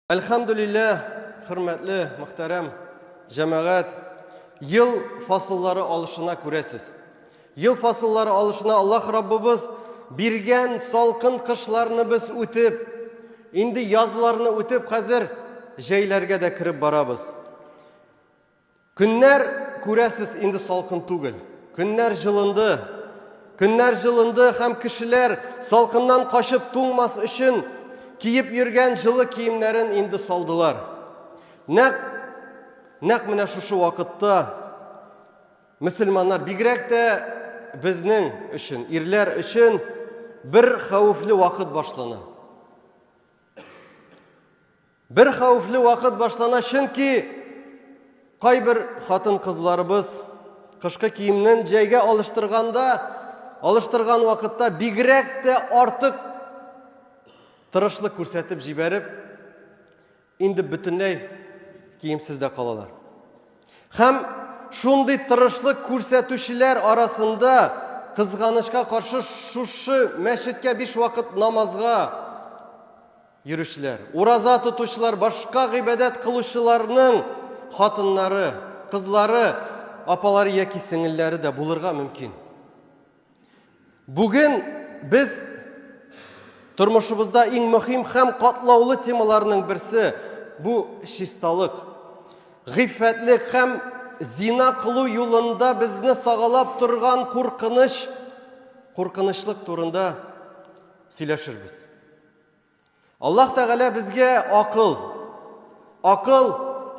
Elhamdülillah, hürmetli, muhterem cemaat, yıl fasılları alışına kuresiz. Yıl fasılları alışına Allah Rabbimiz birgen salkın kışlarını biz ötüp, indi yazlarını ötüp hazır jeylerge de kirip barabız. Günler kuresiz indi salkın tugul. Günler жылынды. Günler жылынды hem kişiler salkından kaşıp tuğmas için kiyip yürgen жылы kiyimlerin indi saldılar. Naq mine şu vakitte Müslümanlar bigirek de bizning için, irler için bir xavfli vakit başlana. Bir xavfli vakit başlana çünkü kay bir hatın kızlarımız kışkı kiyimden jeyge alıştırgan vakitte bigirek de artık tırışlık көрсетіп жіберіп, indi bütünley kiyimsizde kalalar. Hem şunday tırışlık көрсетушілер arasında kızganışka karşı şu meşitke bir vakit namazga yürüşler. Uraza tutuşlar, başka ibadet kılışçılarının hatınları, kızları, apaları yeki singilleri de bulurga mümkün. Bugün biz turmuşumuzda en mühim hem katlaulu temalarının birisi bu şistalık. Gıffetlik hem zina kılı yolunda bizni sağalap turgan korkunçlık turunda söyleşiriz. Allah Teala bizge akıl,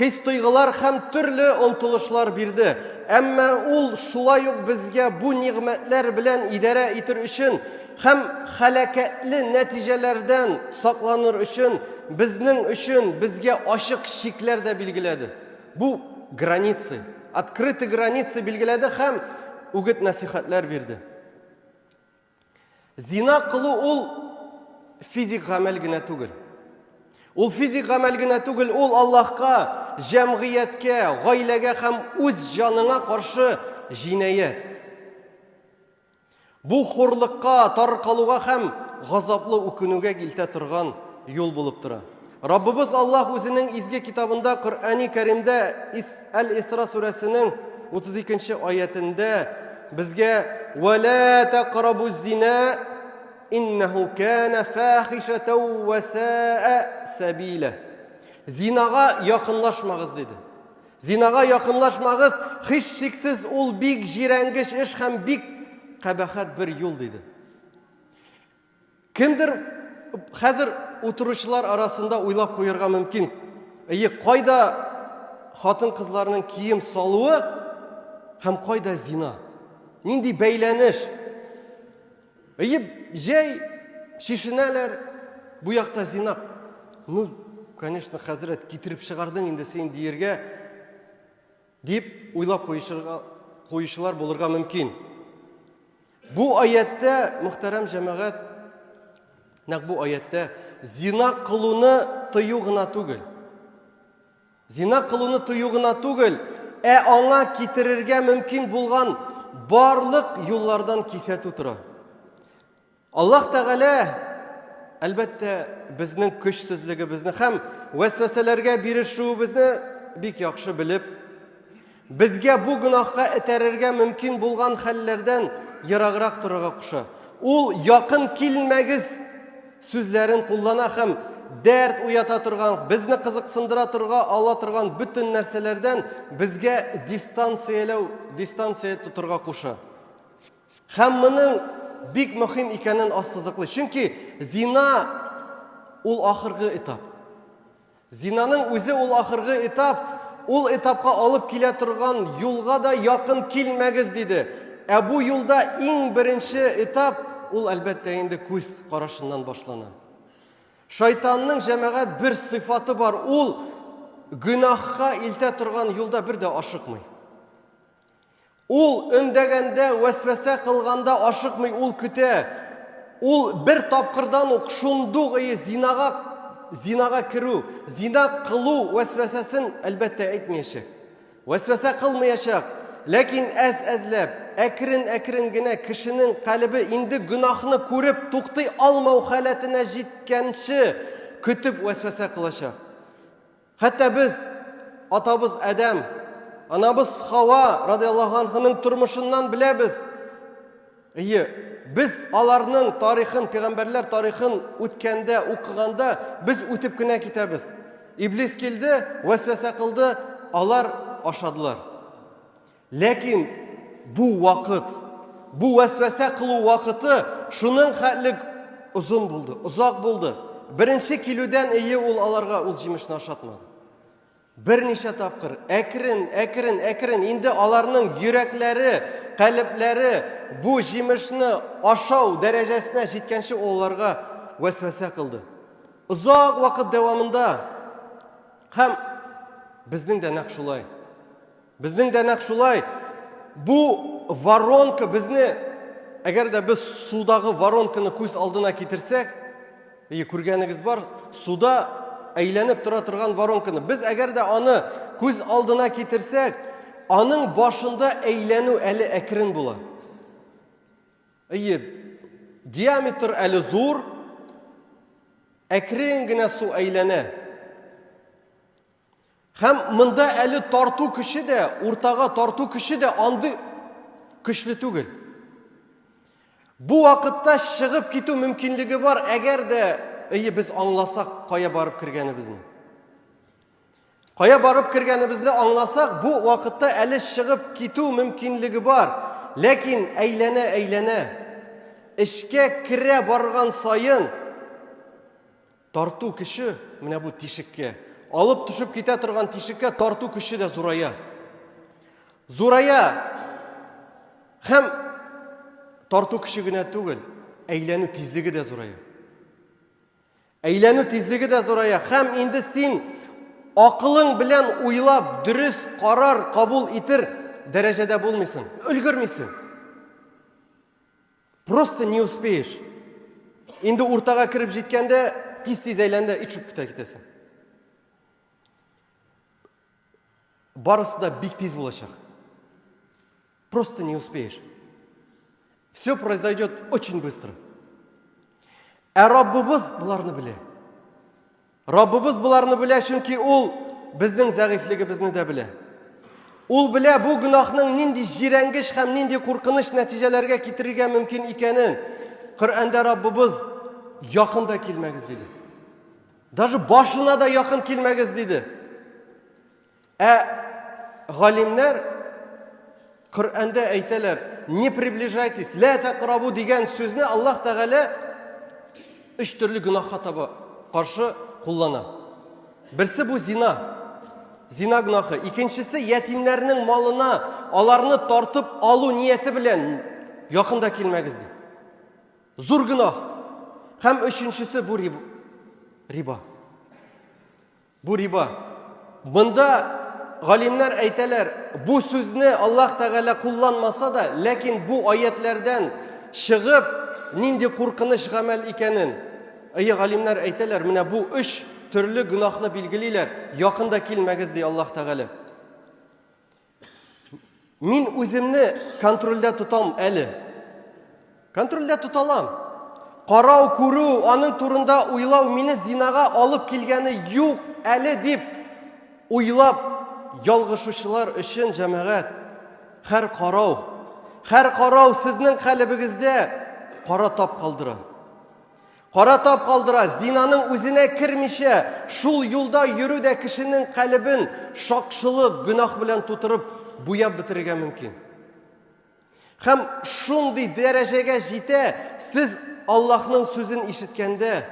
his duygular hem türlü untuluşlar birdi. Ama ol şulay yok bizge bu nimetler bilen idare etir için hem halaketli neticelerden saklanır için bizning için bizge aşık şikler de bilgiledi. Bu graniцы, открытый graniцы bilgiledi hem ugut nasihatler verdi. Zina kılı ol fizik amel gine tugul. Ol fizik amel gine tugul, ol Allah'ka, cemiyetke, gailege hem öz canına karşı jinayet. Bu horlukka, tarqaluğa hem gazaplı ukünüge gilte turgan yol bulup tura. Rabbimiz Allah özünün izge kitabında Kur'an-ı Kerim'de El-İsra suresinin 32. ayetinde bizge وَلَا تَقْرَبُوا الزِّنَا إِنَّهُ كَانَ فَاحِشَةً وَسَاءَ سَبِيلًا. Zinaga yakınlaşmağız dedi. Zinaga yakınlaşmağız hiç şiksiz ol big jirengiş iş hem big kabahat bir yol dedi. Kimdir hazır oturuşlar arasında uylap koyurga mümkün. Kayda hatın kızlarının kiyim salığı hem kayda zina. Nindi beyleniş. Jey şişineler bu yakta zina. Ну, конечно, hazret getirip çıkardın indi sen diyerge deyip uylap koyuşlar bulurga mümkün. Bu ayette muhterem cemaat, bu ayette zina kılını tıyuğuna tugul. Zina kılını tıyuğuna tugul. Ona getirirge mümkün bulgan barlık yollardan kisetu tura. Allah Teala elbette bizning kuchsizligimizni hem vesveselerge birişuimizni bik yaxşı bilip bizge bu günahga iterirge mümkün bulgan hallerden yıragırak turaga kuşa. Ol yakın kilmegiz sözlerin kullana hem dert uyata turgan, bizni kızıksındıra turga, ala turgan bütün nerselerden bizge distansiya tuturga kuşa. Hem bunun bik mühim ikenin assızlıklı. Çünkü zina ol ahırgı etap. Zinanın özü ol ahırgı etap, ol etapka alıp kile turgan yolga da yakın kilmegiz dedi. Bu yolda en birinci etap ol elbette indi göz karışından başlana. Şeytanның cemaat bir sıfatı var. Ol günahka ilte turgan yolda bir de aşıkmay. Ol öndegende vesvese kılganda aşıkmay, ol küte. Ol bir tapkırdan o şunduğu zinaga kiru, zina kılu vesvesesin elbette etmeyecek. Vesvese kılmayacak. Lakin ezlep, ekrin gine kişinin kalbi indi günahını көріп, tuqtay almau haletine jitkençi kütüp vesvese kılacak. Хәтта біз, атабыз Әдәм, анабыз Хауа радиаллаху анханың тормышыннан біләбіз. Біз аларның тарихын, пейғамбарлар тарихын үткәндә, укығанда біз үтіп кенә китәбез. Иблис келді, вәсвәсә қылды, алар ашадылар. Ләкин бу вакыт, бу вәсвәсә кылу вакыты шуның хәтлек узун булды, узак булды. Беренче килүдән ул аларга ул җимешне ашатмады. Берничә тапкыр, әкрен, инде аларның йөрәкләре, калепләре бу җимешне ашау дәрәҗәсенә җиткәнче аларга вәсвәсә кылды. Узак вакыт дәвамында һәм безнең дә нәкъ шулай. Безнең дә нәкъ шулай. Бу воронка безне, әгәр дә без судагы воронканы күз алдына китерсәк, күргәнегез бар, суда әйләнеп тора торган воронканы. Без әгәр дә аны күз алдына китерсәк, аның башында әйләнү әле әкрен була. Диаметр әле зур, әкрен генә су әйләнә. Һәм монда әле тарту көче дә, уртага тарту көче дә андый көчле түгел. Бу вакытта чыгып китү мөмкинлеге бар, әгәр дә без аңласак кая барып кергәнебезне. Кая барып кергәнебезне аңласак, бу вакытта әле чыгып китү мөмкинлеге бар. Ләкин әйләнә, эшкә керә барган сайын тарту көче менә бу тишеккә, алып төшеп китә торган тишеккә тарту көче дә зурая. Зурая. Һәм тарту көче генә түгел, әйләнү тизлеге дә зурая. Әйләнү тизлеге дә зурая. Һәм инде син акылың белән уйлап, дөрес карар кабул итер дәрәҗәдә булмыйсың, өлгермисең. Просто не успеешь. Инде уртага кирип җиткәндә тиз әйләндә ичүп китәсең. Барысы да бик тиз булачак. Просто не успеешь. Все произойдет очень быстро. Раббыбыз буларны белә. Раббыбыз буларны белә, чөнки ул безнең зәгыйфлегебезне дә белә. Ул белә бу гынахның нинди җирәнгеш һәм нинди куркыныч нәтиҗәләргә китерергә мөмкин икәнен. Коръәндә Раббыбыз якында килмәгез диде. Даже башына да якын килмәгез диде. Галимнәр Коръәндә әйтәләр, не приближайтесь, ла тaqrabu дигән сүзне Аллаһ Тәгалә 3 төрле гынахка таба каршы куллана. Берсе бу зина. Зина гынахы. Икенчесе ятимнәрнең малына аларны тартып алу нияте белән якында килмәгез ди. Зур гынах. Һәм өченчесе бу риба. Бу риба. Монда галимнәр әйтәләр, бу сүзне Аллаһ Тәгалә кулланмаса да, ләкин бу аятләрдән чыгып нинди куркыныч гамәл икәнен галимнәр әйтәләр, менә бу 3 төрле гынахны билгелиләр, якында килмәгез ди Аллаһ Тәгалә. Мин үземне контрольдә тотам әле. Контрольдә тоталам. Карау, күрү, аның турында уйлау мине зинага алып килгәне юк әле дип уйлап ялгышучылар өчен җәмәгать, һәр карау сезнең калбыгызда кара тап калдыра. Кара тап калдыра, зинаның үзенә кирмичә, шул юлда йөрү дә кешенең калбын шакшылык, гынах белән тутырып буяп бетерергә мөмкин. Һәм шундый дәрәҗәгә җитә, сез Аллаһның сүзен ишеткәндә,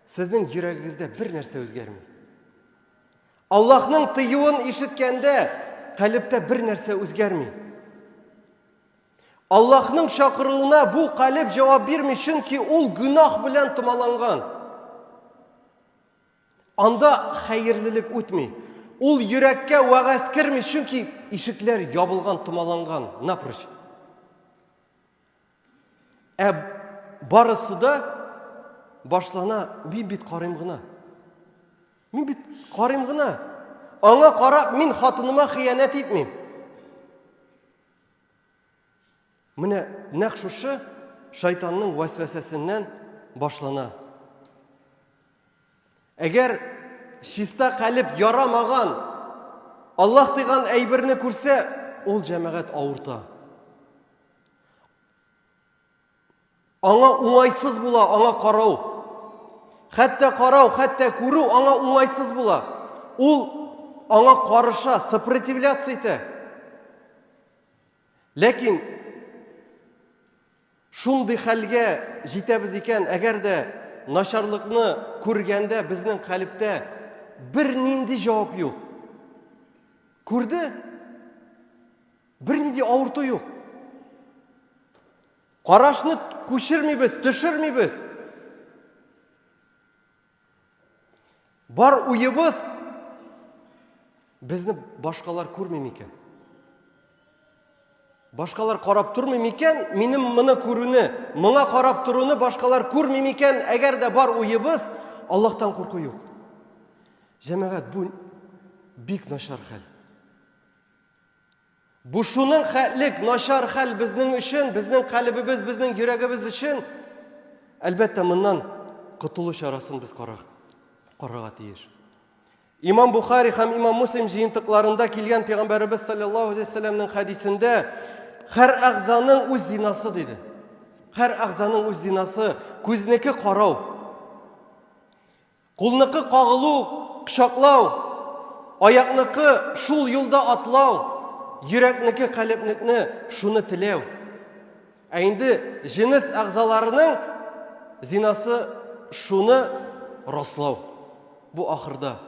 сезнең йөрәгегездә бер нәрсә үзгәрми. Аллаһның тыюын ишеткәндә, калбтә бер нәрсә үзгәрми. Аллаһның чакыруына бу калб җавап бирми, чөнки ул гынах белән томаланган. Анда хәерлелек үтми. Ул йөрәккә вәгазь кирми, чөнки ишекләр ябылган, томаланган, напрочь. Барысы да башлана, мин бит карыйм гына. Аңа карап, мин хатыныма хыянат итмим. Менә нәкъ шушы шайтанның вәсвәсәсеннән башлана. Әгәр чиста калеп ярамаган, Аллах дигән әйберне күрсә, ул җәмәгать авырта. Аңа уңайсыз була, аңа карау. Хәтта карау, хәтта күрү аңа уңайсыз була. Ул аңа карыша, сопротивляться итә. Ләкин шундый хәлгә җитәбез икән, әгәр дә начарлыкны күргәндә безнең калептә бер нинди җавап юк. Күрде? Бер нинди авырту юк. Карашны күчермибез, төшермибез. Бар уебыз безне башкалар күрми микән? Башкалар карап турмый микән? Минем моны күрүне, моңа карап туруны башкалар күрми микән? Әгәр дә бар уебыз, Аллаһтан курку юк. Җәмәгать, бу бик начар хәл. Бу шуның хәтлек начар хәл безнең өчен, безнең калебебез, безнең йөрәгебез өчен. Әлбәттә, моннан котылу чарасын без карарга тиеш. Имам Бухари һәм Имам Муслим җыентыкларында килгән Пәйгамбәрбез саллаллаһу алейһи ва сәлләмнең хәдисендә һәр әгъзаның үз зинасы диде. Һәр әгъзаның үз зинасы, күзнеке карау, кулныкы кагылу, кочаклау, аякныкы шул юлда атлау, йөрәкнеке, калепнекне шуны теләү. Ә инде җинес әгъзаларының зинасы шуны раслау. Бу ахырда.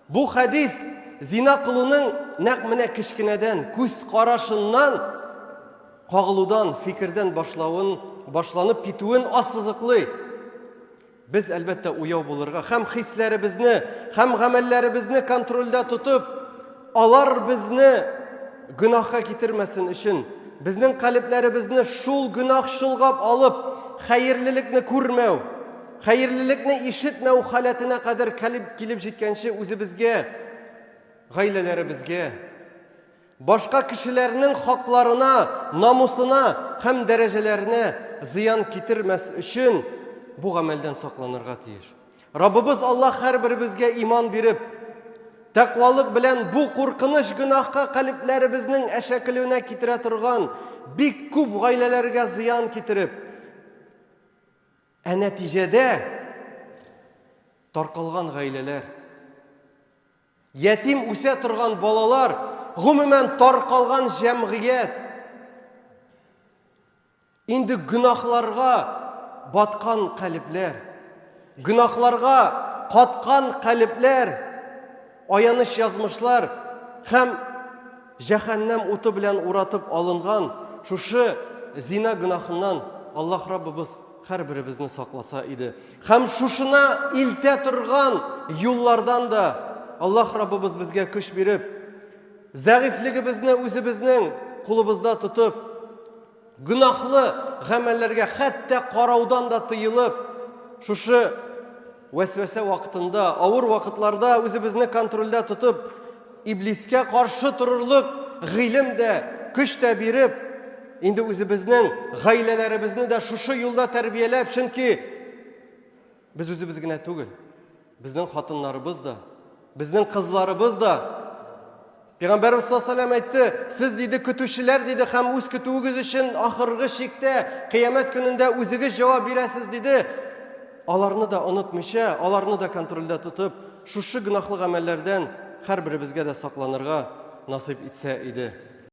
Бу хәдис зина кылуның нәкъ менә кичкенәдән, күз карашыннан, кагылудан, фикердән башланып китүен ассызыклый. Без әлбәттә уяу булырга, һәм хисләребезне, һәм гамәлләребезне контрольдә тотып, алар безне гөнаһка китермәсен өчен, безнең калепләребезне шул гөнаһ шулгап алып, хәерлелекне күрмәү, хәерлелекне ишетмәү халәтенә кадәр килеп җиткәнче үзебезгә, гаиләләребезгә, башка кешеләрнең хакларына, намусына һәм дәрәҗәләренә зыян китермәс өчен бу гамәлдән сакланырга тиеш. Раббыбыз Аллаһ һәрберебезгә иман биреп, тәкъвалык белән бу куркыныч гөнаһка калепләребезнең әшәкелүенә китерә торган бик күп гаиләләргә зыян китереп, нәтиҗәдә таркалган гаиләләр, ятим үсә торган балалар, гомумән таркалган җәмгыять, инде гөнаһларга баткан калепләр, гөнаһларга каткан калепләр, аяныч язмышлар һәм җәһәннәм уты белән уратып алынган шушы зина гөнаһыннан Аллаһ Раббыбыз һәрберебезне сакласа иде. Һәм шушына илтә торган юллардан да Аллаһ Раббыбыз безгә көч биреп, зәгыйфлегебезне үзебезнең кулыбызда тотып, гөнаһлы гамәлләргә хәтта караудан да тыелып, шушы вәсвәсә вакытында, авыр вакытларда үзебезне контрольдә тотып, иблискә каршы торырлык гыйлем дә, көч тә биреп, инде үзебезнең гаиләләребезне дә шушы юлда тәрбияләп, чөнки без үзебез генә түгел, безнең хатыннарыбыз да, безнең кызларыбыз да. Пәйгамбәрбез саллаллаһу алейһи ва сәлләм әйтте, сез диде көтүчеләр диде, һәм үз көтүегез өчен ахыргы чиктә, кыямәт көнендә үзегез җавап бирәсез диде. Аларны да онытмыйча, аларны да контрольдә тотып, шушы гөнаһлы гамәлләрдән һәрберебезгә дә сакланырга насыйп итсә иде.